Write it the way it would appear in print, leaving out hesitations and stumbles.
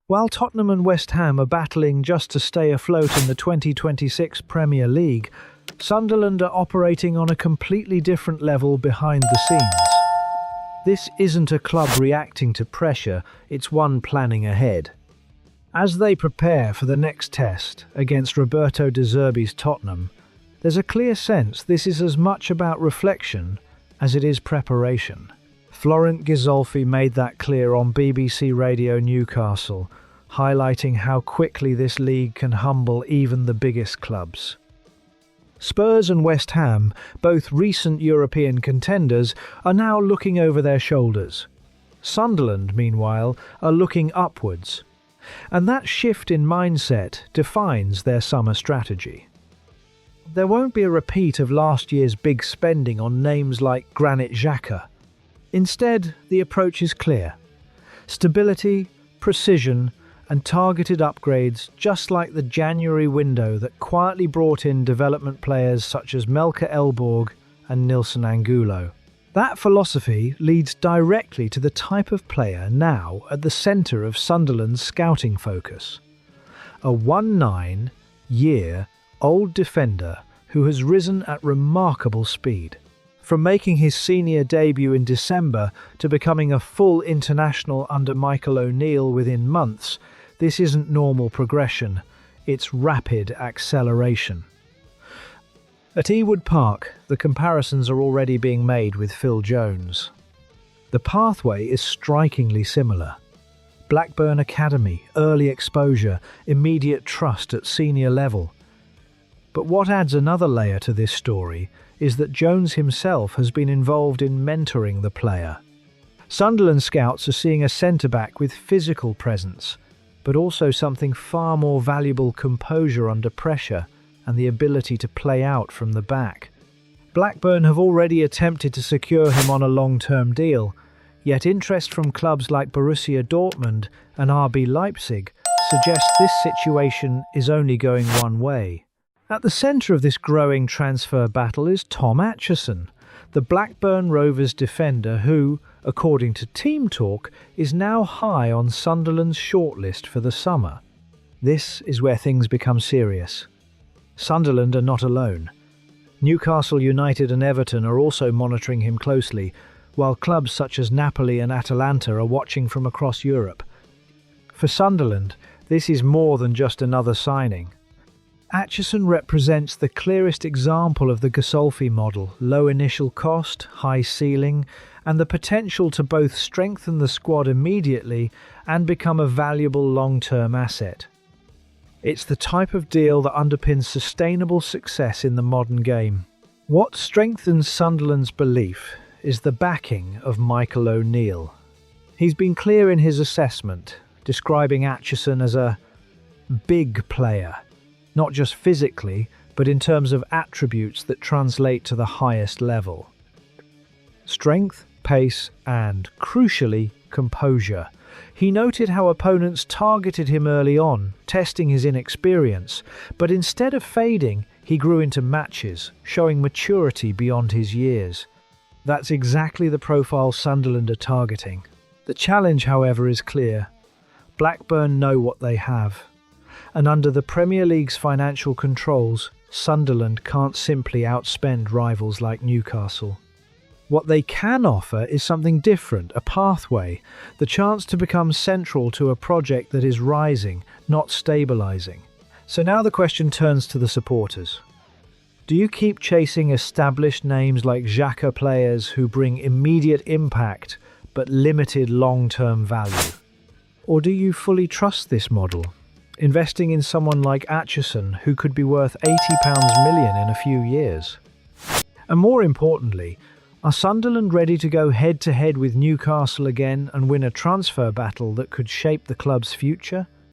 While Tottenham and West Ham are battling just to stay afloat in the 2026 Premier League, Sunderland are operating on a completely different level behind the scenes. This isn't a club reacting to pressure, it's one planning ahead. As they prepare for the next test against Roberto De Zerbi's Tottenham, there's a clear sense this is as much about reflection as it is preparation. Florent Ghisolfi made that clear on BBC Radio Newcastle, highlighting how quickly this league can humble even the biggest clubs. Spurs and West Ham, both recent European contenders, are now looking over their shoulders. Sunderland, meanwhile, are looking upwards. And that shift in mindset defines their summer strategy. There won't be a repeat of last year's big spending on names like Granit Xhaka. Instead, the approach is clear. Stability, precision, and targeted upgrades, just like the January window that quietly brought in development players such as Melker Elborg and Nilson Angulo. That philosophy leads directly to the type of player now at the centre of Sunderland's scouting focus. A 19-year-old defender who has risen at remarkable speed. From making his senior debut in December to becoming a full international under Michael O'Neill within months, this isn't normal progression, it's rapid acceleration. At Ewood Park, the comparisons are already being made with Phil Jones. The pathway is strikingly similar. Blackburn Academy, early exposure, immediate trust at senior level. But what adds another layer to this story is that Jones himself has been involved in mentoring the player. Sunderland scouts are seeing a centre-back with physical presence, but also something far more valuable: composure under pressure and the ability to play out from the back. Blackburn have already attempted to secure him on a long-term deal, yet interest from clubs like Borussia Dortmund and RB Leipzig suggests this situation is only going one way. At the centre of this growing transfer battle is Tom Atchison, the Blackburn Rovers defender who, according to Team Talk, is now high on Sunderland's shortlist for the summer. This is where things become serious. Sunderland are not alone. Newcastle United and Everton are also monitoring him closely, while clubs such as Napoli and Atalanta are watching from across Europe. For Sunderland, this is more than just another signing. Atchison represents the clearest example of the Ghisolfi model: low initial cost, high ceiling, and the potential to both strengthen the squad immediately and become a valuable long-term asset. It's the type of deal that underpins sustainable success in the modern game. What strengthens Sunderland's belief is the backing of Michael O'Neill. He's been clear in his assessment, describing Atchison as a big player, not just physically, but in terms of attributes that translate to the highest level. Strength, pace, and, crucially, composure. He noted how opponents targeted him early on, testing his inexperience, but instead of fading, he grew into matches, showing maturity beyond his years. That's exactly the profile Sunderland are targeting. The challenge, however, is clear. Blackburn know what they have. And under the Premier League's financial controls, Sunderland can't simply outspend rivals like Newcastle. What they can offer is something different, a pathway, the chance to become central to a project that is rising, not stabilising. So now the question turns to the supporters. Do you keep chasing established names like Xhaka players who bring immediate impact but limited long-term value? Or do you fully trust this model, investing in someone like Atchison who could be worth £80 million in a few years? And more importantly, are Sunderland ready to go head-to-head with Newcastle again and win a transfer battle that could shape the club's future?